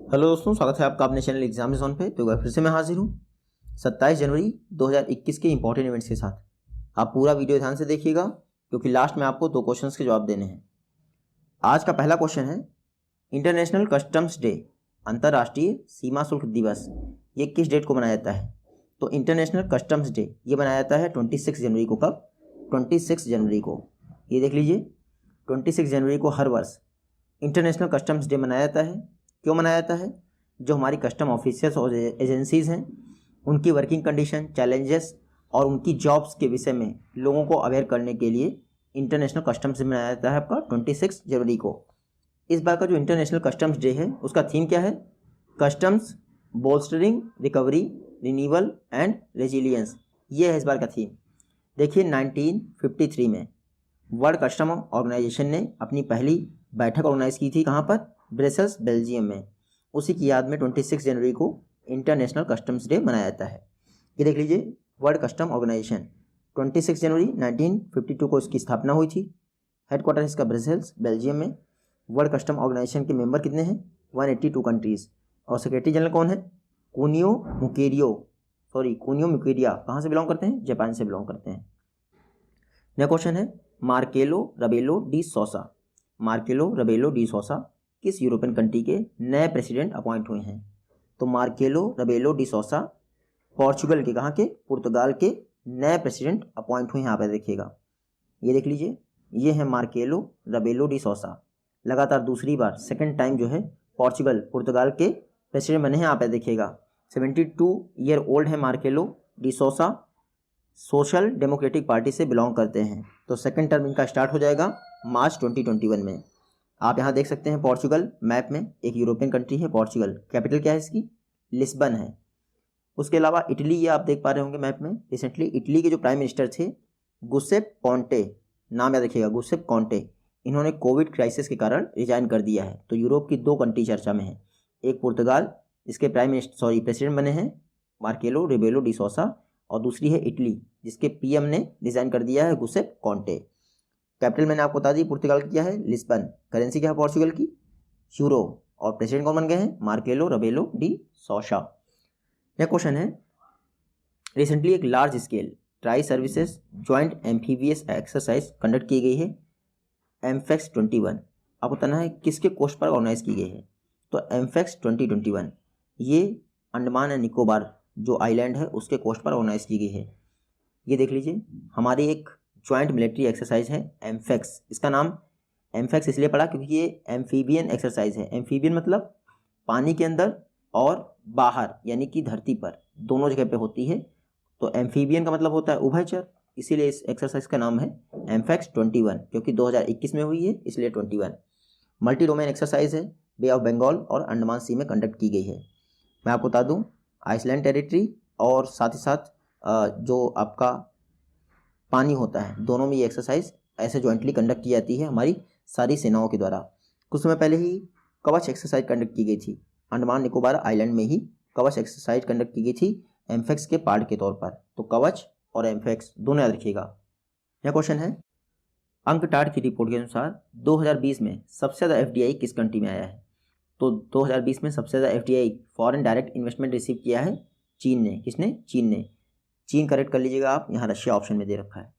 Hello दोस्तों, स्वागत है आपका अपने चैनल एग्जाम जोन पे। तो एक बार फिर से मैं हाजिर हूँ 27 जनवरी 2021 के इंपॉर्टेंट इवेंट्स के साथ। आप पूरा वीडियो ध्यान से देखिएगा क्योंकि लास्ट में आपको 2 क्वेश्चंस के जवाब देने हैं। आज का पहला क्वेश्चन है, इंटरनेशनल कस्टम्स डे, अंतर्राष्ट्रीय सीमा शुल्क दिवस, ये किस डेट को मनाया जाता है? तो इंटरनेशनल कस्टम्स डे ये मनाया जाता है 26 जनवरी को। कब? 26 जनवरी को। ये देख लीजिए, 26 जनवरी को हर वर्ष इंटरनेशनल कस्टम्स डे मनाया जाता है। क्यों मनाया जाता है? जो हमारी कस्टम ऑफिसर्स और एजेंसीज़ हैं उनकी वर्किंग कंडीशन, चैलेंजेस और उनकी जॉब्स के विषय में लोगों को अवेयर करने के लिए इंटरनेशनल कस्टम्स डे मनाया जाता है आपका 26 जनवरी को। इस बार का जो इंटरनेशनल कस्टम्स डे है उसका थीम क्या है? Customs bolstering recovery renewal and resilience, ये है इस बार का थीम। देखिए 1953 में वर्ल्ड कस्टम ऑर्गेनाइजेशन ने अपनी पहली बैठक ऑर्गेनाइज की थी। कहाँ पर? ब्रसेल्स, बेल्जियम में। उसी की याद में 26 जनवरी को इंटरनेशनल कस्टम्स डे मनाया जाता है। ये देख लीजिए, वर्ल्ड कस्टम ऑर्गेनाइजेशन 26 जनवरी 1952 को इसकी स्थापना हुई थी। हेडक्वार्टर इसका ब्रसेल्स, बेल्जियम में। वर्ल्ड कस्टम ऑर्गेनाइजेशन के मेंबर कितने हैं? 182 कंट्रीज़। और सेक्रेटरी जनरल कौन है? कुनियो मुकेरिया। कहाँ से बिलोंग करते हैं? जापान से बिलोंग करते हैं। नेक्स्ट क्वेश्चन है, मार्केलो रेबेलो डी सोसा। मार्केलो रेबेलो डी सोसा किस यूरोपियन कंट्री के नए प्रेसिडेंट अपॉइंट हुए हैं? तो मार्केलो रेबेलो डी सोसा पोर्चुगल के, कहाँ के? पुर्तगाल के नए प्रेसिडेंट अपॉइंट हुए हैं। यहाँ पे देखिएगा, ये देख लीजिए, ये है मार्केलो रेबेलो डी सोसा। लगातार दूसरी बार, सेकंड टाइम जो है पोर्चुगल, पुर्तगाल के प्रेसिडेंट बने हैं। यहाँ पे देखिएगा 72 ईयर ओल्ड है मार्केलो डी सोसा। सोशल डेमोक्रेटिक पार्टी से बिलोंग करते हैं। तो सेकंड टर्म इनका स्टार्ट हो जाएगा मार्च 2021 में। आप यहाँ देख सकते हैं पोर्चुगल मैप में एक यूरोपियन कंट्री है पोर्चुगल। कैपिटल क्या है इसकी? लिस्बन है। उसके अलावा इटली, ये आप देख पा रहे होंगे मैप में। रिसेंटली इटली के जो प्राइम मिनिस्टर थे गुसेप कॉन्टे, नाम याद रखिएगा, गुसेप कॉन्टे, इन्होंने कोविड क्राइसिस के कारण रिजाइन कर दिया है। तो यूरोप की 2 कंट्री चर्चा में है, एक पुर्तगाल, इसके प्रेसिडेंट बने हैं मार्केलो रेबेलो डी सोसा, और दूसरी है इटली जिसके पीएम ने रिजाइन कर दिया है गुसेप कॉन्टे। कैपिटल मैंने आपको बता दी पुर्तगाल की क्या है? लिस्बन। करेंसी क्या है पोर्चुगल की? यूरो। और प्रेसिडेंट कौन बन गए हैं? मार्केलो रेबेलो डी सोसा। यह क्वेश्चन है, रिसेंटली एक large scale tri services joint amphibious exercise conduct की गई है, एमफेक्स 21। आपको बताना है किसके कोस्ट पर ऑर्गेनाइज की गई है? तो एमफेक्स 2021 ये अंडमान एंड निकोबार जो आइलैंड है उसके कोस्ट पर ऑर्गेनाइज की गई है। ये देख लीजिए, हमारी एक ज्वाइंट मिलिट्री एक्सरसाइज है एमफेक्स। इसका नाम एमफेक्स इसलिए पड़ा क्योंकि ये एम्फीबियन एक्सरसाइज है। एम्फीबियन मतलब पानी के अंदर और बाहर, यानी कि धरती पर, दोनों जगह पे होती है। तो एम्फीबियन का मतलब होता है उभयचर, इसीलिए इस एक्सरसाइज का नाम है एमफेक्स 21, क्योंकि 2021 में हुई है इसलिए 21। मल्टी डोमेन एक्सरसाइज है, बे ऑफ बंगाल और अंडमान सी में कंडक्ट की गई है। मैं आपको बता दूँ, आइसलैंड टेरिटरी और साथ ही साथ जो आपका पानी होता है, दोनों में ये एक्सरसाइज ऐसे जॉइंटली कंडक्ट की जाती है हमारी सारी सेनाओं के द्वारा। कुछ समय पहले ही कवच एक्सरसाइज कंडक्ट की गई थी अंडमान निकोबार आइलैंड में ही। कवच एक्सरसाइज कंडक्ट की गई थी एमफेक्स के पार्ट के तौर पर। तो कवच और एमफेक्स दोनों याद रखिएगा। यह क्वेश्चन है, अंकटाड की रिपोर्ट के अनुसार 2020 में सबसे ज़्यादा एफडीआई किस कंट्री में आया है? तो 2020 में सबसे ज़्यादा FDI foreign direct investment receive किया है चीन ने। किसने? चीन ने। चीन करेक्ट कर लीजिएगा आप, यहाँ रशिया ऑप्शन में दे रखा है।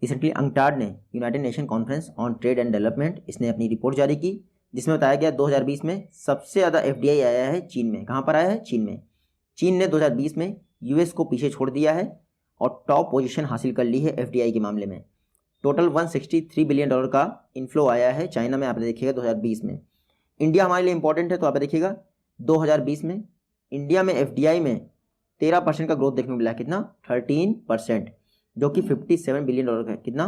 रिसेंटली अंकटाड ने United nation conference on trade and development, इसने अपनी रिपोर्ट जारी की जिसमें बताया गया 2020 में सबसे ज़्यादा एफडीआई आया है चीन में। कहाँ पर आया है? चीन में। चीन ने 2020 में यूएस को पीछे छोड़ दिया है और टॉप पोजीशन हासिल कर ली है एफडीआई के मामले में। टोटल 163 बिलियन डॉलर का इन्फ्लो आया है चाइना में, आप देखिएगा 2020 में। इंडिया हमारे लिए इंपॉर्टेंट है, तो आप देखिएगा 2020 में इंडिया में एफडीआई में 13% का ग्रोथ देखने को मिला। कितना? 13%, जो कि 57 बिलियन डॉलर का है। कितना?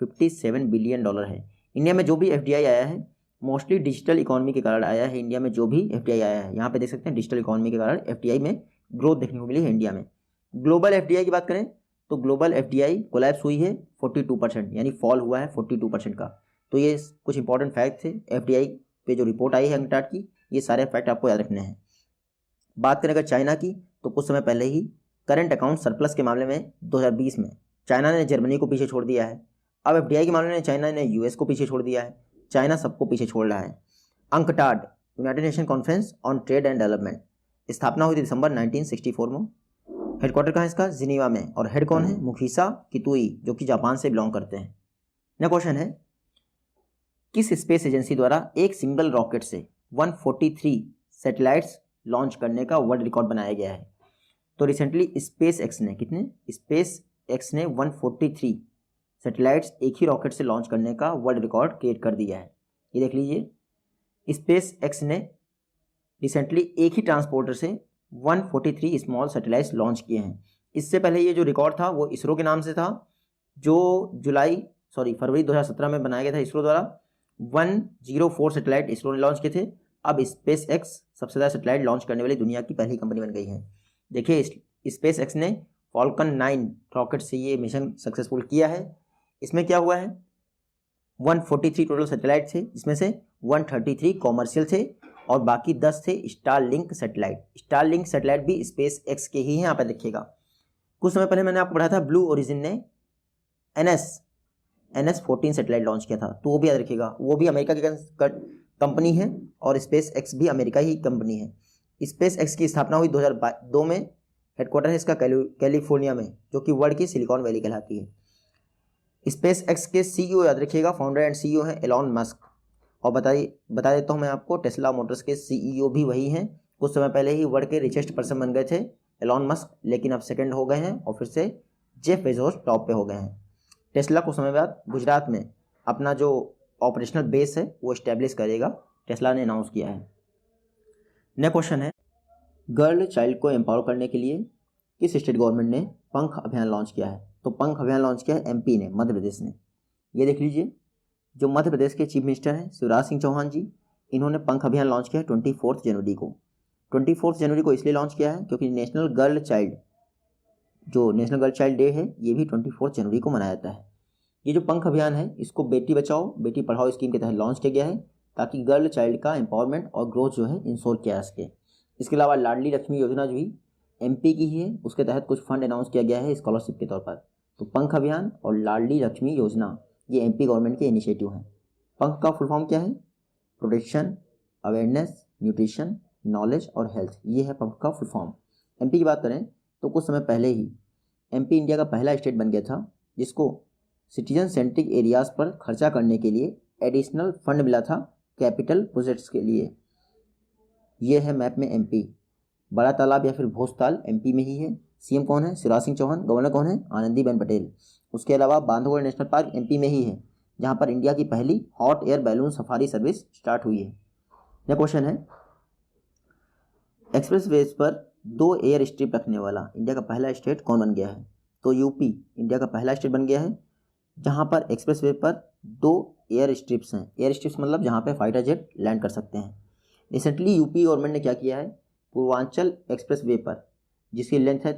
57 बिलियन डॉलर है। इंडिया में जो भी एफडीआई आया है मोस्टली डिजिटल इकोनॉमी के कारण आया है। इंडिया में जो भी एफडीआई आया है, यहाँ पे देख सकते हैं, डिजिटल इकोनॉमी के कारण एफडीआई में ग्रोथ देखने को मिली है इंडिया में। ग्लोबल एफडीआई की बात करें तो ग्लोबल एफडीआई कोलैप्स हुई है 42%, यानी फॉल हुआ है 42% का। तो ये कुछ इंपॉर्टेंट फैक्ट थे एफडीआई पे जो रिपोर्ट आई है अंकटाड की, ये सारे फैक्ट आपको याद रखने हैं। बात करें अगर चाइना की, तो कुछ समय पहले ही करंट अकाउंट सरप्लस के मामले में 2020 में चाइना ने जर्मनी को पीछे छोड़ दिया है। अब एफडीआई के मामले में चाइना ने यूएस को पीछे छोड़ दिया है। चाइना सबको पीछे छोड़ रहा है। UNCTAD United nation conference on trade and development, स्थापना हुई थी दिसंबर 1964 में। हेडक्वार्टर कहाँ है इसका? जिनीवा में। और हेड कौन है? मुखीसा कितुई, जो कि जापान से बिलोंग करते हैं। नेक्स्ट क्वेश्चन है, किस स्पेस एजेंसी द्वारा एक सिंगल रॉकेट से 143 सैटेलाइट्स लॉन्च करने का वर्ल्ड रिकॉर्ड बनाया गया है? तो रिसेंटली स्पेस एक्स ने, कितने? स्पेस एक्स ने 143 सैटेलाइट्स एक ही रॉकेट से लॉन्च करने का वर्ल्ड रिकॉर्ड क्रिएट कर दिया है। ये देख लीजिए, स्पेस एक्स ने रिसेंटली एक ही ट्रांसपोर्टर से 143 स्मॉल सैटेलाइट्स लॉन्च किए हैं। इससे पहले ये जो रिकॉर्ड था वो इसरो के नाम से था, जो फरवरी 2017 में बनाया गया था इसरो द्वारा। 104 सैटेलाइट इसरो ने लॉन्च किए थे। अब स्पेस एक्स सबसे ज़्यादा सैटेलाइट लॉन्च करने वाली दुनिया की पहली कंपनी बन गई है। देखिए, स्पेस एक्स ने फॉल्कन 9 रॉकेट से ये मिशन सक्सेसफुल किया है। इसमें क्या हुआ है, 143 टोटल सैटेलाइट थे, जिसमें से 133 कॉमर्शियल थे और बाकी 10 थे स्टारलिंक सैटेलाइट। स्टारलिंक सैटेलाइट भी स्पेस एक्स के ही हैं, यहाँ पर देखिएगा। कुछ समय पहले मैंने आपको पढ़ाया था ब्लू ओरिजिन ने NS 14 सैटेलाइट लॉन्च किया था, तो वो भी याद रखिएगा। वो भी अमेरिका की कंपनी है और स्पेस एक्स भी अमेरिका ही कंपनी है। स्पेस एक्स की स्थापना हुई 2002 में। हेडक्वार्टर है इसका कैलिफोर्निया में, जो कि वर्ल्ड की सिलिकॉन वैली कहलाती है। स्पेस एक्स के CEO याद रखिएगा, फाउंडर एंड CEO हैं एलॉन मस्क। और बता देता हूँ मैं आपको, टेस्ला मोटर्स के CEO भी वही हैं। कुछ समय पहले ही वर्ल्ड के रिचेस्ट पर्सन बन गए थे एलॉन मस्क, लेकिन अब सेकंड हो गए हैं और फिर से जेफ बेजोस टॉप पे हो गए हैं। टेस्ला कुछ समय बाद गुजरात में अपना जो ऑपरेशनल बेस है वो इस्टेब्लिश करेगा, टेस्ला ने अनाउंस किया है। नेक्स्ट क्वेश्चन है, गर्ल चाइल्ड को एम्पावर करने के लिए किस स्टेट गवर्नमेंट ने पंख अभियान लॉन्च किया है? तो पंख अभियान लॉन्च किया है MP ने, मध्य प्रदेश ने। ये देख लीजिए, जो मध्य प्रदेश के चीफ मिनिस्टर हैं शिवराज सिंह चौहान जी, इन्होंने पंख अभियान लॉन्च किया है 24 जनवरी को। 24 जनवरी को इसलिए लॉन्च किया है क्योंकि नेशनल गर्ल चाइल्ड डे है, ये भी 24 जनवरी को मनाया जाता है। ये जो पंख अभियान है, इसको बेटी बचाओ बेटी पढ़ाओ स्कीम के तहत लॉन्च किया गया है, ताकि गर्ल चाइल्ड का एम्पावरमेंट और ग्रोथ जो है इंश्योर किया जा सके। इसके अलावा लाडली लक्ष्मी योजना जो भी MP की ही है, उसके तहत कुछ फंड अनाउंस किया गया है स्कॉलरशिप के तौर पर। तो पंख अभियान और लाडली लक्ष्मी योजना ये MP गवर्नमेंट के इनिशिएटिव हैं। पंख का फुल फॉर्म क्या है? प्रोटेक्शन, अवेयरनेस, न्यूट्रिशन, नॉलेज और हेल्थ, ये है पंख का फुल फॉर्म। MP की बात करें तो कुछ समय पहले ही MP इंडिया का पहला स्टेट बन गया था जिसको सिटीजन सेंट्रिक एरियाज़ पर खर्चा करने के लिए एडिशनल फंड मिला था कैपिटल प्रोजेक्ट्स के लिए। ये है मैप में MP। बड़ा तालाब या फिर भोजताल MP में ही है। CM कौन है? शिवराज सिंह चौहान। गवर्नर कौन है? आनंदीबेन पटेल। उसके अलावा बांधवगढ़ नेशनल पार्क MP में ही है, जहाँ पर इंडिया की पहली hot air balloon safari service start हुई है। यह क्वेश्चन है, एक्सप्रेस वेज पर 2 एयर स्ट्रिप रखने वाला इंडिया का पहला स्टेट कौन बन गया है? तो UP इंडिया का पहला स्टेट बन गया है, जहाँ पर एक्सप्रेस वे पर 2 एयर स्ट्रिप्स हैं। एयर स्ट्रिप्स मतलब जहाँ पे फाइटर जेट लैंड कर सकते हैं। रिसेंटली UP गवर्नमेंट ने क्या किया है, पूर्वांचल एक्सप्रेस वे पर जिसकी लेंथ है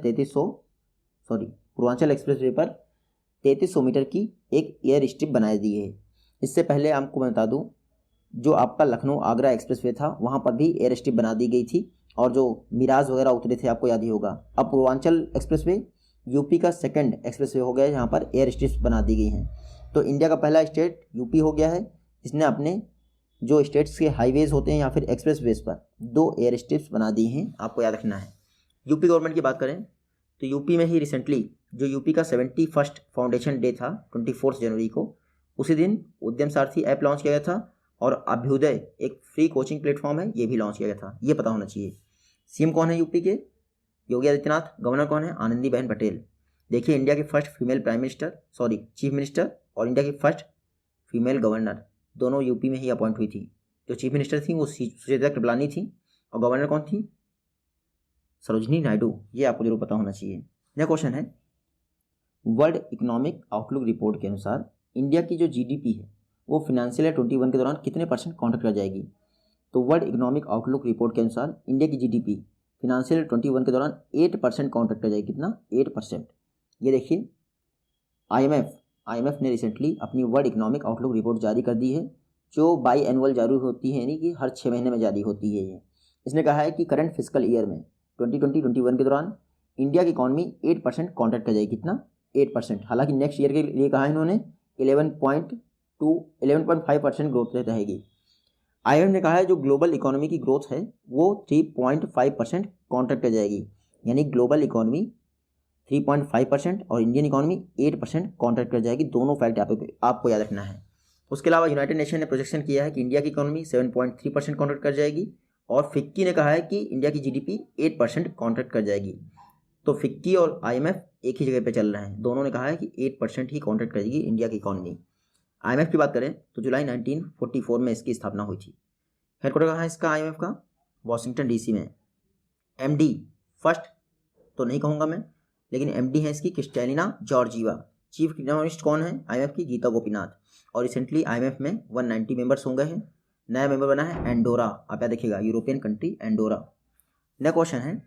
पूर्वांचल एक्सप्रेस वे पर 3300 मीटर की एक एयर स्ट्रिप बना दी है। इससे पहले आपको मैं बता दूं, जो आपका लखनऊ आगरा एक्सप्रेस वे था वहाँ पर भी एयर स्ट्रिप बना दी गई थी, और जो मिराज वगैरह उतरे थे आपको याद ही होगा। अब पूर्वांचल एक्सप्रेस वे UP का सेकंड एक्सप्रेस वे हो गया है, जहाँ पर एयर स्ट्रिप्स बना दी गई हैं। तो इंडिया का पहला स्टेट UP हो गया है, जिसने अपने जो स्टेट्स के हाईवेज होते हैं या फिर एक्सप्रेस वेज पर 2 एयर स्ट्रिप्स बना दी हैं, आपको याद रखना है। UP गवर्नमेंट की बात करें तो UP में ही रिसेंटली जो UP का 71st फाउंडेशन डे था 24 जनवरी को, उसी दिन उद्यम सारथी ऐप लॉन्च किया गया था, और अभ्युदय एक फ्री कोचिंग प्लेटफॉर्म है, ये भी लॉन्च किया गया था। ये पता होना चाहिए। CM कौन है UP के? योगी आदित्यनाथ। गवर्नर कौन है? आनंदीबेन पटेल। देखिए, इंडिया के फर्स्ट फीमेल चीफ मिनिस्टर और इंडिया की फर्स्ट फीमेल गवर्नर दोनों UP में ही अपॉइंट हुई थी। जो चीफ मिनिस्टर थी वो सुचेता कृपलानी थी, और गवर्नर कौन थी? सरोजनी नायडू। ये आपको जरूर पता होना चाहिए। यह क्वेश्चन है, वर्ल्ड इकोनॉमिक आउटलुक रिपोर्ट के अनुसार इंडिया की जो GDP है वो फाइनेंशियल ईयर 21 के दौरान कितने % कॉन्ट्रैक्ट कर जाएगी? तो वर्ल्ड इकोनॉमिक आउटलुक रिपोर्ट के अनुसार इंडिया की GDP फाइनेंशियल ईयर 21 के दौरान 8% कॉन्ट्रैक्ट कर जाएगी। कितना? 8%। ये देखिए, IMF ने रिसेंटली अपनी वर्ल्ड इकोनॉमिक आउटलुक रिपोर्ट जारी कर दी है, जो बाई एनुअल जारी होती है, यानी कि हर 6 महीने में जारी होती है। ये इसने कहा है कि करंट फिजिकल ईयर में 2020-21 के दौरान इंडिया की इकॉनमी 8% कॉन्ट्रैक्ट कर जाएगी। कितना? 8%। हालांकि नेक्स्ट ईयर के लिए कहा है इन्होंने 11.5% ग्रोथ रेट रहेगी। IMF ने कहा है जो ग्लोबल इकोनॉमी की ग्रोथ है वो 3.5% कॉन्ट्रैक्ट कर जाएगी, यानी ग्लोबल इकोनॉमी 3.5% और इंडियन इकोनॉमी 8% कॉन्ट्रैक्ट कर जाएगी। दोनों फैक्ट आपको याद रखना है। उसके अलावा यूनाइटेड नेशन ने प्रोजेक्शन किया है कि इंडिया की इकोनॉमी 7.3% कॉन्ट्रैक्ट कर जाएगी और फिक्की ने कहा है कि इंडिया की GDP 8% कॉन्ट्रैक्ट कर जाएगी। तो फिक्की और IMF एक ही जगह पे चल रहे हैं, दोनों ने कहा है कि 8% ही कॉन्ट्रैक्ट करेगी इंडिया की इकोनॉमी। IMF की बात करें तो जुलाई 1944 में इसकी स्थापना हुई थी। हेडक्वार्टर कहाँ है इसका IMF का? वॉशिंगटन DC में। MD फर्स्ट तो नहीं कहूँगा मैं, लेकिन MD है इसकी क्रिस्टैलिना जॉर्जिवा। चीफ इकोनॉमिस्ट कौन है IMF की? गीता गोपीनाथ। और रिसेंटली IMF में 190 मेंबर्स हो गए हैं। नया मेंबर बना है एंडोरा, आप क्या देखिएगा, European country Andorra. Next question है,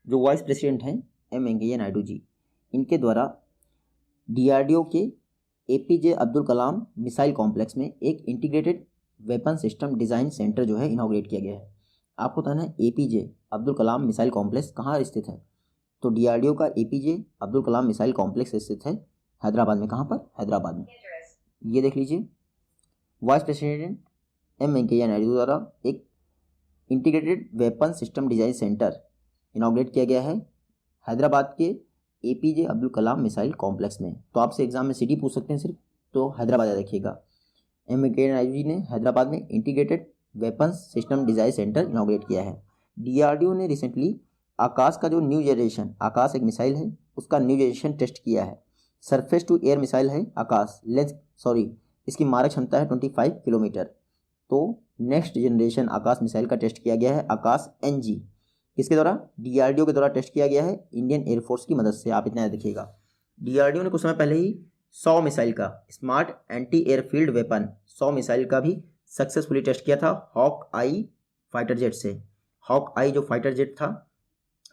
जो वाइस प्रेसिडेंट हैं M वेंकैया नायडू जी, इनके द्वारा DRDO के APJ Abdul Kalam missile complex में एक integrated weapon system design centre जो है इनॉग्रेट किया गया है। आपको बताना है APJ Abdul Kalam missile complex कहाँ स्थित है? तो DRDO का APJ Abdul Kalam missile complex स्थित है हैदराबाद में। कहाँ पर? हैदराबाद में। ये देख लीजिए, vice president M Venkaiah Naidu द्वारा एक integrated weapon system design centre inaugurate किया गया है हैदराबाद के APJ Abdul Kalam missile complex में। तो आपसे एग्जाम में सिटी पूछ सकते हैं सिर्फ, तो हैदराबाद देखिएगा। M वेंकैया नायडू जी ने हैदराबाद में integrated weapon system design centre inaugurate किया है। DRDO ने रिसेंटली आकाश का जो न्यू जनरेशन, आकाश एक मिसाइल है, उसका न्यू जनरेशन टेस्ट किया है। सरफेस टू एयर मिसाइल है आकाश, इसकी मारक क्षमता है 25 किलोमीटर। तो नेक्स्ट जनरेशन आकाश मिसाइल का टेस्ट किया गया है आकाश NG। किसके द्वारा? DRDO के द्वारा टेस्ट किया गया है, इंडियन एयरफोर्स की मदद से। आप इतना याद रखिएगा। DRDO ने कुछ समय पहले ही 100 मिसाइल का smart anti airfield weapon 100 missile का भी सक्सेसफुली टेस्ट किया था हॉक आई फाइटर जेट से। हॉक आई जो फाइटर जेट था,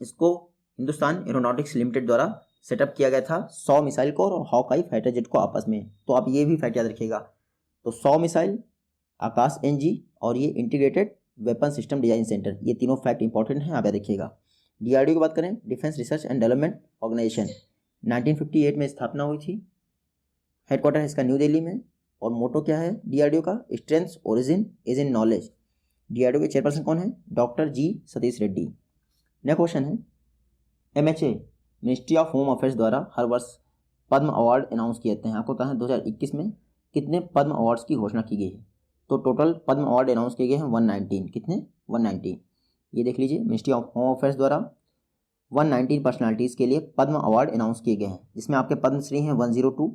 इसको हिंदुस्तान एरोनॉटिक्स लिमिटेड द्वारा सेटअप किया गया था 100 मिसाइल को और हॉक आई फाइटर जेट को आपस में। तो आप ये भी फैक्ट याद रखिएगा। तो 100 मिसाइल, आकाश NG और ये integrated weapon system design centre, ये तीनों फैक्ट इंपॉर्टेंट हैं, आप याद रखिएगा। DRDO की बात करें, defence research and development organisation, 1958 में स्थापना हुई थी। हेडक्वार्टर है इसका न्यू दिल्ली में। और मोटो क्या है DRDO का? Strength origin is in knowledge. DRDO के चेयरपर्सन कौन है? Doctor G Satish Reddy. Next question है, MHA ministry of home affairs द्वारा हर वर्ष पद्म अवार्ड अनाउंस किए जाते हैं। आपको पता है 2021 में कितने पद्म अवार्ड्स की घोषणा की गई है? तो टोटल पद्म अवार्ड अनाउंस किए गए हैं 119। कितने? 119। ये देख लीजिए, मिनिस्ट्री ऑफ होम अफेयर्स द्वारा 119 पर्सनालिटीज़ के लिए पद्म अवार्ड अनाउंस किए गए हैं, जिसमें आपके पद्मश्री हैं 102,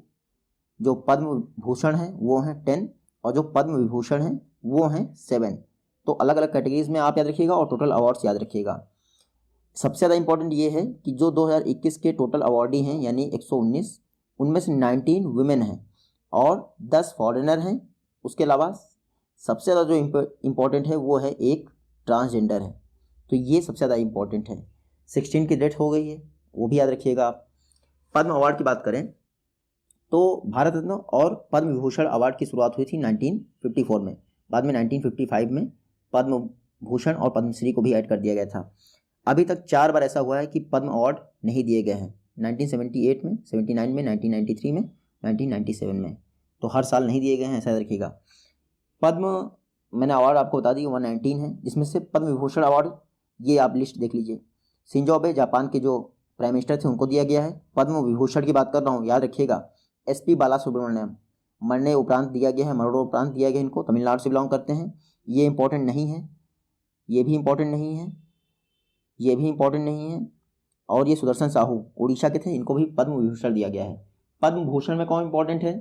जो पद्म भूषण हैं वो हैं 10 और जो पद्म विभूषण हैं वो हैं 7। तो अलग अलग कैटेगरीज में आप याद रखिएगा और टोटल अवार्ड्स याद रखिएगा। सबसे ज़्यादा इंपॉर्टेंट ये है कि जो 2021 के टोटल अवार्डी हैं यानी 119, उनमें से 19 वुमेन हैं और 10 फॉरेनर हैं। उसके अलावा सबसे ज़्यादा जो इम्पोर्टेंट है वो है एक ट्रांसजेंडर है। तो ये सबसे ज़्यादा इम्पोर्टेंट है। 16 की डेट हो गई है, वो भी याद रखिएगा आप। पद्म अवार्ड की बात करें तो भारत रत्न और पद्म विभूषण अवार्ड की शुरुआत हुई थी 1954 में। बाद में 1955 में पद्म भूषण और पद्मश्री को भी ऐड कर दिया गया था। अभी तक 4 बार ऐसा हुआ है कि पद्म अवार्ड नहीं दिए गए हैं, 1978 में, 79 में, 1993 में, 1997 में। तो हर साल नहीं दिए गए हैं, ऐसा रखिएगा। पद्म मैंने अवार्ड आपको बता दी 119 है, जिसमें से पद्म विभूषण अवार्ड ये आप लिस्ट देख लीजिए। शिंजो आबे जापान के जो प्राइम मिनिस्टर थे उनको दिया गया है। पद्म विभूषण की बात कर रहा हूँ, याद रखिएगा SP बालासुब्रमण्यम मरने उपरांत दिया गया है, मरणोपरांत दिया गया, इनको तमिलनाडु से बिलोंग करते हैं। ये इंपॉर्टेंट नहीं है, ये भी इंपॉर्टेंट नहीं है, ये भी इंपॉर्टेंट नहीं है। और ये सुदर्शन साहू उड़ीसा के थे, इनको भी पद्म विभूषण दिया गया है। पद्म भूषण में कौन इंपॉर्टेंट है?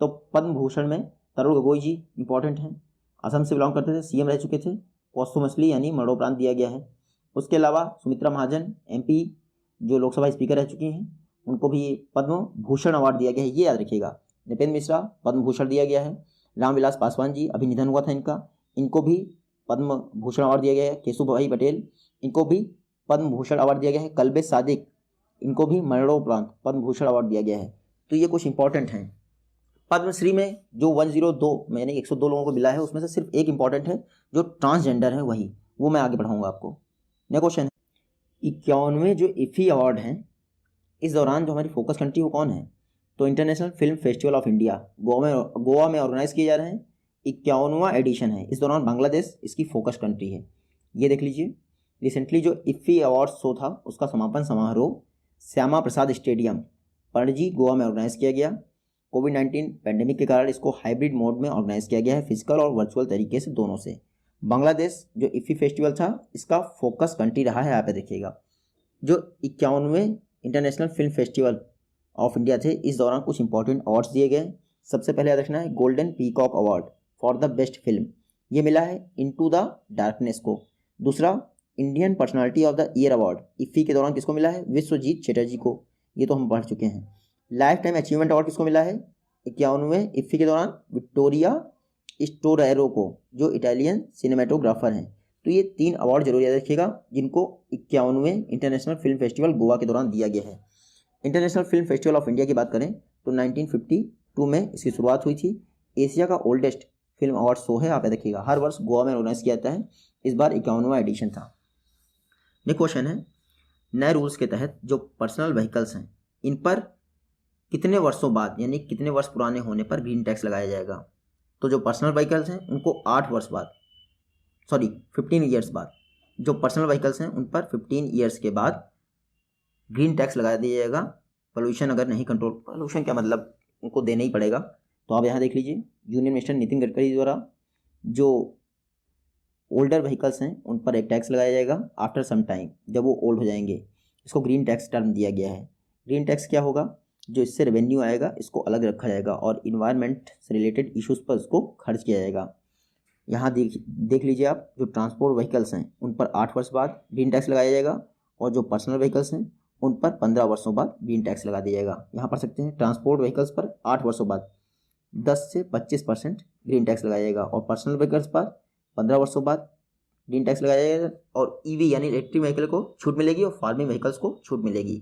तो पद्म भूषण में तरुण गोगोई जी इंपॉर्टेंट हैं, असम से बिलोंग करते थे, CM रह चुके थे, पोस्टुमसली यानी मरणोपरांत दिया गया है। उसके अलावा सुमित्रा महाजन MP जो लोकसभा स्पीकर रह चुकी हैं, उनको भी पद्म भूषण अवार्ड दिया गया है, ये याद रखिएगा। नृपेंद्र मिश्रा पद्म भूषण दिया गया है। रामविलास पासवान जी अभी निधन हुआ था इनका, इनको भी पद्म भूषण अवार्ड दिया गया है। केशुभाई पटेल, इनको भी पद्म भूषण अवार्ड दिया गया है। कल्बे सादिक, इनको भी मरणोपरांत पद्म भूषण अवार्ड दिया गया है। तो ये कुछ इंपॉर्टेंट हैं। पद्मश्री में जो 102 मैंने 102 लोगों को मिला है, उसमें से सिर्फ एक इंपॉर्टेंट है जो ट्रांसजेंडर है, वही वो मैं आगे बढ़ाऊंगा आपको। नेक्स्ट क्वेश्चन है, 51वें जो IFFI अवार्ड हैं, इस दौरान जो हमारी फोकस कंट्री वो कौन है? तो international film festival of India Goa में ऑर्गेनाइज किए जा रहे हैं। 51वां एडिशन है। इस दौरान बांग्लादेश इसकी फोकस कंट्री है। ये देख लीजिए, रिसेंटली जो इफ़ी अवार्ड शो था उसका समापन समारोह श्यामा प्रसाद स्टेडियम पणजी गोवा में ऑर्गेनाइज किया गया। कोविड-19 पैंडेमिक के कारण इसको हाइब्रिड मोड में ऑर्गेनाइज किया गया है, फिजिकल और वर्चुअल तरीके से दोनों से। बांग्लादेश जो इफ़ी फेस्टिवल था इसका फोकस कंट्री रहा है। यहाँ पे देखिएगा, जो 51वें international film festival of India थे, इस दौरान कुछ इंपॉर्टेंट अवार्ड्स दिए गए। सबसे पहले याद रखना है golden peacock award for the best film, ये मिला है इनटू द डार्कनेस को। दूसरा, Indian personality of the year award IFFI के दौरान किसको मिला है? विश्वजीत चटर्जी को, ये तो हम पढ़ चुके हैं। लाइफ टाइम अचीवमेंट अवार्ड किसको मिला है 51वें इफ़ी के दौरान? विक्टोरिया स्टोरेरो को, जो इटालियन सिनेमेटोग्राफर हैं। तो ये 3 अवार्ड जरूर याद रखिएगा जिनको 51वें इंटरनेशनल फिल्म फेस्टिवल गोवा के दौरान दिया गया है। International film festival of India की बात करें तो 1952 में इसकी शुरुआत हुई थी। एशिया का ओल्डेस्ट फिल्म अवार्ड शो है, आप देखिएगा हर वर्ष गोवा में ऑर्गेनाइज किया जाता है। इस बार 51वां एडिशन था। नेक्स्ट क्वेश्चन है, नए रूल्स के तहत जो पर्सनल व्हीकल्स हैं इन पर कितने वर्षों बाद, यानी कितने वर्ष पुराने होने पर ग्रीन टैक्स लगाया जाएगा? तो जो पर्सनल व्हीकल्स हैं उनको 8 वर्ष बाद, 15 ईयर्स बाद, जो पर्सनल व्हीकल्स हैं उन पर 15 ईयर्स के बाद ग्रीन टैक्स लगा दिया जाएगा। पोल्यूशन अगर नहीं कंट्रोल, पोल्यूशन क्या मतलब, उनको देना ही पड़ेगा। तो आप यहाँ देख लीजिए, यूनियन मिनिस्टर नितिन गडकरी द्वारा जो ओल्डर व्हीकल्स हैं उन पर एक टैक्स लगाया जाएगा आफ्टर सम टाइम, जब वो ओल्ड हो जाएंगे। इसको ग्रीन टैक्स टर्म दिया गया है। ग्रीन टैक्स क्या होगा? जो इससे रेवेन्यू आएगा इसको अलग रखा जाएगा और इन्वायरमेंट से रिलेटेड इश्यूज़ पर उसको खर्च किया जाएगा। यहाँ देख लीजिए आप, जो ट्रांसपोर्ट व्हीकल्स हैं उन पर 8 वर्ष बाद ग्रीन टैक्स लगाया जाएगा और जो पर्सनल व्हीकल्स हैं उन पर 15 वर्षों बाद ग्रीन टैक्स लगा दिया जाएगा। यहाँ पढ़ सकते हैं, ट्रांसपोर्ट व्हीकल्स पर 8 वर्षों बाद 10 से 25% ग्रीन टैक्स लगाया जाएगा और पर्सनल व्हीकल्स पर 15 वर्षों बाद ग्रीन टैक्स लगाया जाएगा। और ईवी यानी इलेक्ट्रिक व्हीकल को छूट मिलेगी और फार्मिंग व्हीकल्स को छूट मिलेगी।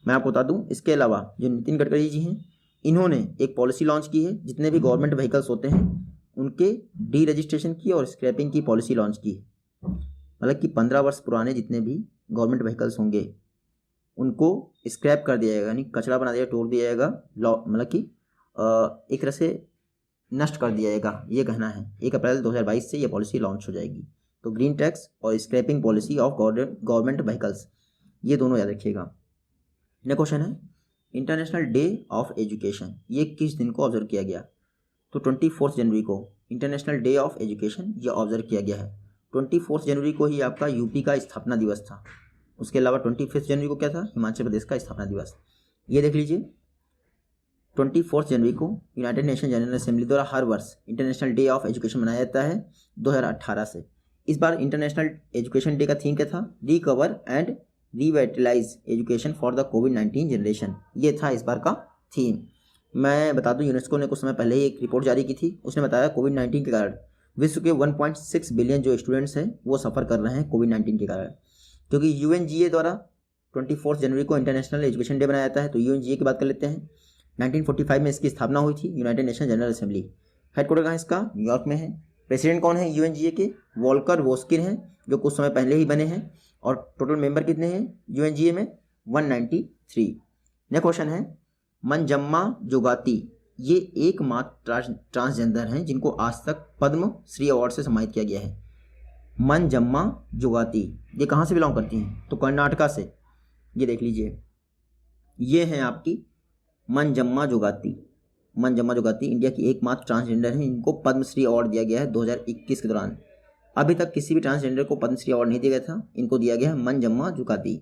मैं आपको बता दूं, इसके अलावा जो नितिन गडकरी जी हैं इन्होंने एक पॉलिसी लॉन्च की है, जितने भी गवर्नमेंट व्हीकल्स होते हैं उनके डी रजिस्ट्रेशन की और स्क्रैपिंग की पॉलिसी लॉन्च की है। मतलब कि 15 वर्ष पुराने जितने भी गवर्नमेंट व्हीकल्स होंगे उनको स्क्रैप कर दिया जाएगा, यानी कचरा बना दिया, तोड़ दिया जाएगा, मतलब कि एक तरह से नष्ट कर दिया जाएगा, ये कहना है। 1 अप्रैल 2022 से ये पॉलिसी लॉन्च हो जाएगी। तो ग्रीन टैक्स और scrapping policy of government vehicles, ये दोनों याद रखिएगा। नेक्स्ट क्वेश्चन है, इंटरनेशनल डे ऑफ एजुकेशन ये किस दिन को ऑब्जर्व किया गया? तो 24 जनवरी को इंटरनेशनल डे ऑफ एजुकेशन ये ऑब्जर्व किया गया है। 24 जनवरी को ही आपका यूपी का स्थापना दिवस था। उसके अलावा 25 जनवरी को क्या था? हिमाचल प्रदेश का स्थापना दिवस। ये देख लीजिए, 24 जनवरी को यूनाइटेड नेशन जनरल असेंबली द्वारा हर वर्ष इंटरनेशनल डे ऑफ एजुकेशन मनाया जाता है 2018 से। इस बार इंटरनेशनल एजुकेशन डे का थीम क्या था? Recover and revitalise education for the covid generation, ये था इस बार का थीम। मैं बता दूं, यूनेस्को ने कुछ समय पहले ही एक रिपोर्ट जारी की थी, उसने बताया कोविड-19 के कारण विश्व के 1.6 बिलियन जो स्टूडेंट्स हैं वो सफ़र कर रहे हैं कोविड-19 के कारण। क्योंकि यूएनजीए द्वारा 24 जनवरी को इंटरनेशनल एजुकेशन डे बनाया जाता है। तो यूएनजीए की बात कर लेते हैं। 1945 में इसकी स्थापना हुई थी, United nation general assembly. Headquarter कहाँ इसका? न्यूयॉर्क में है। प्रेसिडेंट कौन है यूएनजीए के? वॉल्कर वोस्किन हैं, जो कुछ समय पहले ही बने हैं। और टोटल मेंबर कितने हैं यूएनजीए में? 193। नेक्स्ट क्वेश्चन है, मंजम्मा जोगाती ये एकमात्र ट्रांसजेंडर हैं जिनको आज तक पद्म श्री अवार्ड से सम्मानित किया गया है। मंजम्मा जोगाती ये कहाँ से बिलोंग करती हैं? तो कर्नाटका से। ये देख लीजिए, ये हैं आपकी मंजम्मा जोगाती। मंजम्मा जोगाती इंडिया की एकमात्र ट्रांसजेंडर हैं इनको पद्मश्री अवार्ड दिया गया है 2021 के दौरान। अभी तक किसी भी ट्रांसजेंडर को पद्मश्री अवार्ड नहीं दिया गया था, इनको दिया गया है मंजम्मा जोगाती।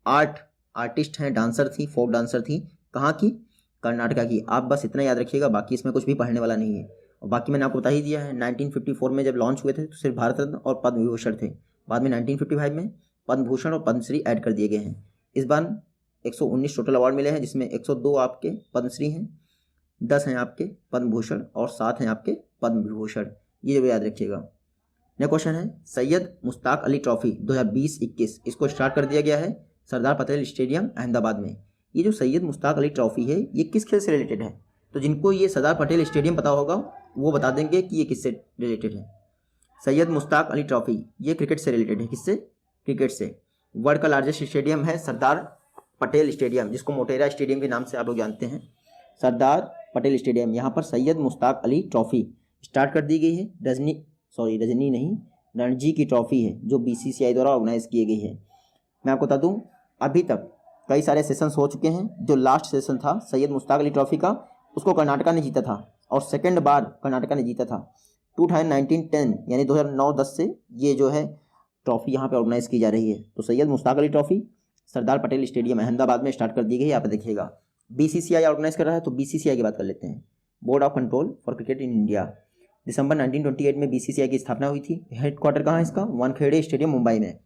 आर्टिस्ट हैं, डांसर थी, फोक डांसर थी। कहाँ की? कर्नाटका की। आप बस इतना याद रखिएगा, बाकी इसमें कुछ भी पढ़ने वाला नहीं है। और बाकी मैंने आपको बता ही दिया है, 1954 में जब लॉन्च हुए थे तो सिर्फ भारत रत्न और पद्म विभूषण थे। बाद में 1955 में पद्म भूषण और पद्मश्री ऐड कर दिए गए हैं। इस बार 119 टोटल अवार्ड मिले हैं, जिसमें 102 आपके पद्मश्री हैं, 10 हैं आपके पद्म भूषण और 7 हैं आपके पद्म विभूषण। ये जरूर याद रखिएगा। नेक्स्ट क्वेश्चन है, सैयद मुश्ताक अली ट्रॉफी 2020-21 इसको स्टार्ट कर दिया गया है सरदार पटेल स्टेडियम अहमदाबाद में। ये जो सैयद मुश्ताक अली ट्रॉफी है ये किस खेल से रिलेटेड है? तो जिनको ये सरदार पटेल स्टेडियम पता होगा वो बता देंगे कि ये किससे रिलेटेड है। सैयद मुश्ताक अली ट्रॉफी ये क्रिकेट से रिलेटेड है। किससे? क्रिकेट से। वर्ल्ड का लार्जेस्ट स्टेडियम है सरदार पटेल स्टेडियम, जिसको मोटेरा स्टेडियम के नाम से आप लोग जानते हैं। सरदार पटेल स्टेडियम, यहाँ पर सैयद मुश्ताक अली ट्रॉफी स्टार्ट कर दी गई है। रजनी नहीं, रणजी की ट्रॉफी है जो BCCI द्वारा ऑर्गेनाइज की गई है। मैं आपको बता दूं अभी तक कई सारे सेशंस हो चुके हैं। जो लास्ट सेशन था सैयद मुश्ताक अली ट्रॉफी का, उसको कर्नाटका ने जीता था और सेकंड बार कर्नाटका ने जीता था। 2019-10 यानी 2009-10 से ये जो है ट्रॉफी यहाँ पे ऑर्गेनाइज की जा रही है। तो सैयद मुश्ताक अली ट्रॉफी सरदार पटेल स्टेडियम अहमदाबाद में स्टार्ट कर दी गई है। यहाँ पे देखिएगा BCCI ऑर्गेनाइज कर रहा है, तो BCCI की बात कर लेते हैं। Board of control for cricket in India. दिसंबर 1928 में BCCI की स्थापना हुई थी। हेडक्वार्टर कहाँ है इसका? वानखेड़े स्टेडियम मुंबई में।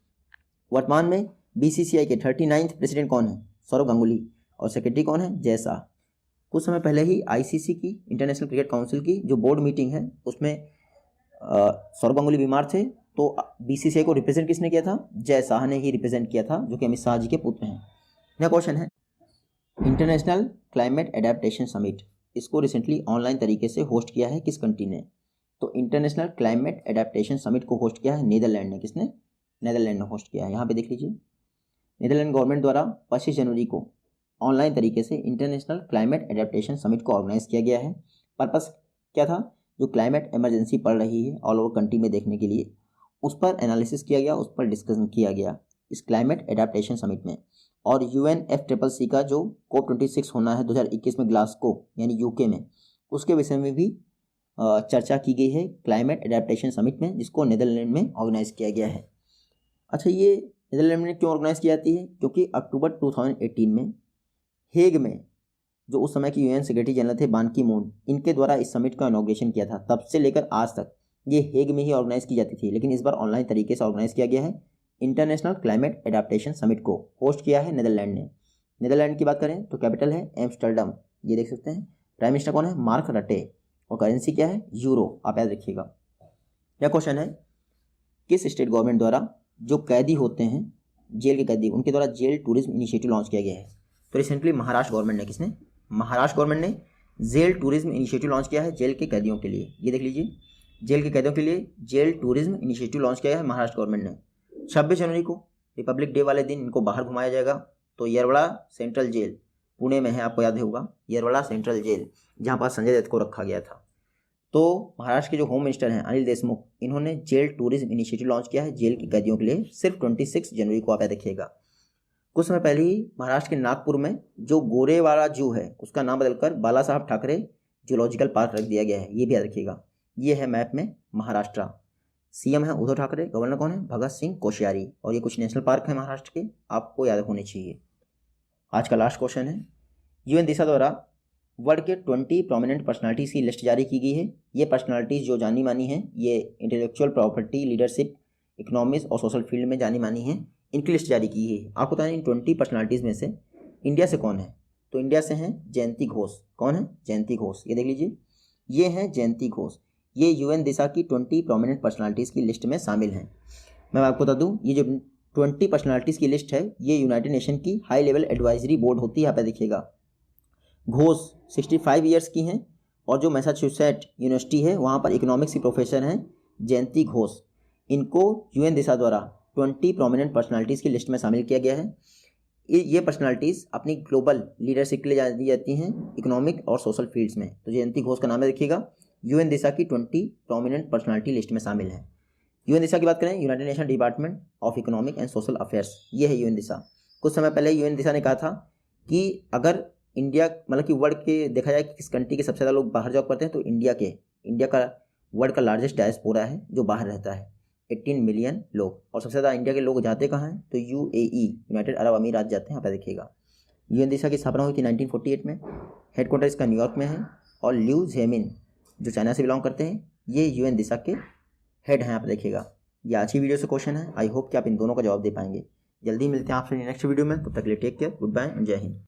वर्तमान में BCCI के 39th प्रेसिडेंट कौन है? सौरव गांगुली। और सेक्रेटरी कौन है? जय शाह। कुछ समय पहले ही ICC की, इंटरनेशनल क्रिकेट काउंसिल की जो बोर्ड मीटिंग है उसमें सौरव गांगुली बीमार थे, तो BCCI को रिप्रेजेंट किसने किया था? जय शाह ने ही रिप्रेजेंट किया था, जो कि अमित शाह जी के पुत्र हैं। यह क्वेश्चन है इंटरनेशनल क्लाइमेट एडेप्टेशन समिट, इसको रिसेंटली ऑनलाइन तरीके से होस्ट किया है किस कंट्री ने? तो इंटरनेशनल क्लाइमेट एडेप्टेशन समिट को होस्ट किया है नीदरलैंड ने। किसने? नीदरलैंड ने होस्ट किया है। यहाँ पे देख लीजिए, नीदरलैंड गवर्नमेंट द्वारा 25 जनवरी को ऑनलाइन तरीके से इंटरनेशनल क्लाइमेट एडेप्टेशन समिट को ऑर्गेनाइज किया गया है। पर्पस क्या था? जो क्लाइमेट इमरजेंसी पड़ रही है ऑल ओवर कंट्री में देखने के लिए, उस पर एनालिसिस किया गया, उस पर डिस्कशन किया गया इस क्लाइमेट एडेप्टेशन समिट में। और UNFCCC का जो COP26 होना है 2021 में ग्लासगो यानी UK में, उसके विषय में भी चर्चा की गई है क्लाइमेट एडेप्टेशन समिट में, जिसको नीदरलैंड में ऑर्गेनाइज किया गया है। अच्छा, ये नीदरलैंड में क्यों ऑर्गेनाइज की जाती है? क्योंकि अक्टूबर 2018 में हेग में जो उस समय की UN सेक्रेटरी जनरल थे बान की मून, इनके द्वारा इस समिट का इनॉग्रेशन किया था। तब से लेकर आज तक ये हेग में ही ऑर्गेनाइज की जाती थी, लेकिन इस बार ऑनलाइन तरीके से ऑर्गेनाइज किया गया है। इंटरनेशनल क्लाइमेट एडेप्टेशन समिट को होस्ट किया है नीदरलैंड ने। नीदरलैंड की बात करें तो कैपिटल है एम्स्टर्डम, ये देख सकते हैं। प्राइम मिनिस्टर कौन है? मार्क रटे। और करेंसी क्या है? यूरो। आप याद रखिएगा। यह क्वेश्चन है किस स्टेट गवर्नमेंट द्वारा जो कैदी होते हैं, जेल के कैदी, उनके द्वारा जेल टूरिज्म इनिशिएटिव लॉन्च किया गया है? तो रिसेंटली महाराष्ट्र गवर्नमेंट ने, किसने? महाराष्ट्र गवर्नमेंट ने जेल टूरिज्म इनिशिएटिव लॉन्च किया है जेल के कैदियों के लिए। ये देख लीजिए, जेल के कैदियों के लिए जेल टूरिज्म इनिशिएटिव लॉन्च किया है महाराष्ट्र गवर्नमेंट ने। 26 जनवरी को रिपब्लिक डे वाले दिन इनको बाहर घुमाया जाएगा। तो येरवड़ा सेंट्रल जेल पुणे में है, आपको याद होगा, येरवड़ा सेंट्रल जेल, जहाँ पर संजय दत्त को रखा गया था। तो महाराष्ट्र के जो होम मिनिस्टर हैं अनिल देशमुख, इन्होंने जेल टूरिज्म इनिशिएटिव लॉन्च किया है जेल के कैदियों के लिए, सिर्फ 26 जनवरी को। आप याद रखिएगा। कुछ समय पहले ही महाराष्ट्र के नागपुर में जो गोरेवाड़ा जू है उसका नाम बदलकर बाला साहब ठाकरे जूलॉजिकल पार्क रख दिया गया है, ये भी याद रखिएगा। ये है मैप में महाराष्ट्र। CM है उद्धव ठाकरे, गवर्नर कौन है? भगत सिंह कोश्यारी। और ये कुछ नेशनल पार्क है महाराष्ट्र के, आपको याद होने चाहिए। आज का लास्ट क्वेश्चन है UN दिशा द्वारा वर्ल्ड के 20 प्रोमिनेंट पर्सनालिटीज़ की लिस्ट जारी की गई है। ये पर्सनालिटीज़ जो जानी मानी हैं, ये इंटेलेक्चुअल प्रॉपर्टी, लीडरशिप, इकोनॉमिक्स और सोशल फील्ड में जानी मानी हैं, इनकी लिस्ट जारी की है। आपको बताएं इन 20 पर्सनालिटीज़ में से इंडिया से कौन है? तो इंडिया से हैं जयंती घोष। कौन है? जयंती घोष। ये देख लीजिए, ये हैं जयंती घोष। ये UN दिशा की 20 प्रोमिनेंट पर्सनालिटीज़ की लिस्ट में शामिल हैं। मैं आपको बता दूं, ये जो 20 पर्सनालिटीज़ की लिस्ट है, ये यूनाइटेड नेशन की हाई लेवल एडवाइजरी बोर्ड होती है। यहाँ पे देखिएगा, घोष 65 ईयर्स की हैं और जो मैसाचुसेट्स यूनिवर्सिटी है वहाँ पर इकोनॉमिक्स की प्रोफेसर हैं जयंती घोष। इनको UN दिशा द्वारा 20 प्रोमिनेंट पर्सनालिटीज़ की लिस्ट में शामिल किया गया है। ये पर्सनालिटीज़ अपनी ग्लोबल लीडरशिप के लिए जानी जाती हैं इकोनॉमिक और सोशल फील्ड्स में। तो जयंती घोष का नाम है, देखिएगा, UN दिशा की 20 प्रोमिनेंट पर्सनालिटी लिस्ट में शामिल है। UN दिशा की बात करें, United nation department of economic and social affairs, ये है UN दिशा। कुछ समय पहले UN दिशा ने कहा था कि अगर इंडिया, मतलब कि वर्ल्ड के देखा जाए कि किस कंट्री के सबसे ज़्यादा लोग बाहर जॉब करते हैं, तो इंडिया का वर्ल्ड का लार्जेस्ट डायस्पोरा है जो बाहर रहता है, 18 मिलियन लोग। और सबसे ज़्यादा इंडिया के लोग जाते कहाँ हैं? तो UAE, यूनाइटेड अरब अमीरात जाते हैं। यहाँ पर देखिएगा, UN दिशा की स्थापना हुई थी 1948 में। हेडक्वार्टर इसका न्यूयॉर्क में है। और ल्यू जेमिन जो चाइना से बिलोंग करते हैं, ये UN दिशा के हेड हैं। आप देखिएगा, ये आज की वीडियो से क्वेश्चन है। आई होप कि आप इन दोनों का जवाब दे पाएंगे। जल्दी मिलते हैं आपसे नेक्स्ट वीडियो में, तब तक के लिए take care, good bye and जय हिंद।